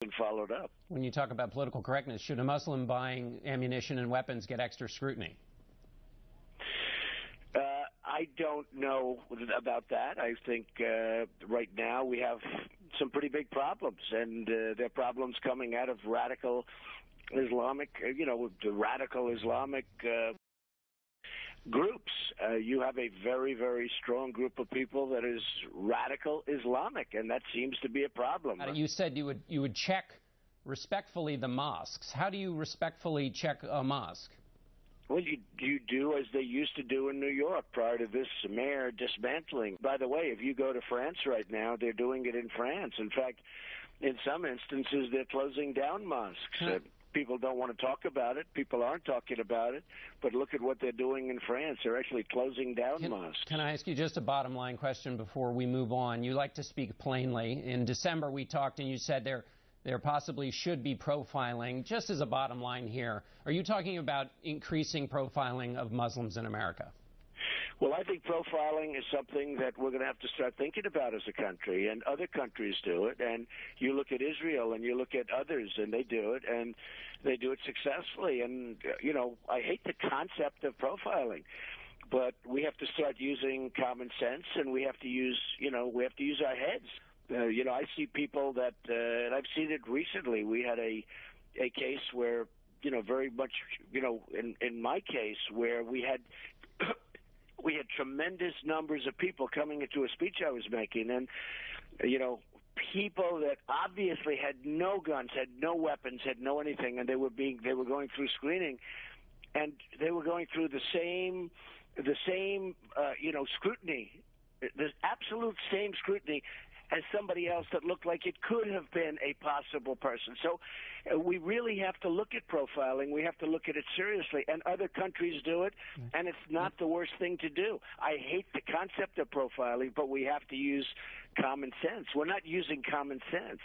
and followed up. When you talk about political correctness, should a Muslim buying ammunition and weapons get extra scrutiny? I don't know about that. I think right now we have some pretty big problems, and there are problems coming out of radical Islamic, the radical Islamic groups. You have a very, very strong group of people that is radical Islamic, and that seems to be a problem. You said you would check respectfully the mosques. How do you respectfully check a mosque? Well, you do as they used to do in New York prior to this mayor dismantling. By the way, if you go to France right now, they're doing it in France. In fact, in some instances, they're closing down mosques. People don't want to talk about it. People aren't talking about it. But look at what they're doing in France. They're actually closing down mosques. Can I ask you just a bottom line question before we move on? You like to speak plainly. In December, we talked and you said there possibly should be profiling. Just as a bottom line here, are you talking about increasing profiling of Muslims in America? Well, I think profiling is something that we're going to have to start thinking about as a country, and other countries do it. And you look at Israel and you look at others, and they do it, and they do it successfully. And, I hate the concept of profiling, but we have to start using common sense, and we have to use our heads. I see people that, and I've seen it recently. We had a case where, very much, in my case, where we had tremendous numbers of people coming into a speech I was making, and, people that obviously had no guns, had no weapons, had no anything, and they were going through screening, and they were going through the same scrutiny, the absolute same scrutiny as somebody else that looked like it could have been a possible person. So we really have to look at profiling. We have to look at it seriously. And other countries do it, and it's not the worst thing to do. I hate the concept of profiling, but we have to use common sense. We're not using common sense.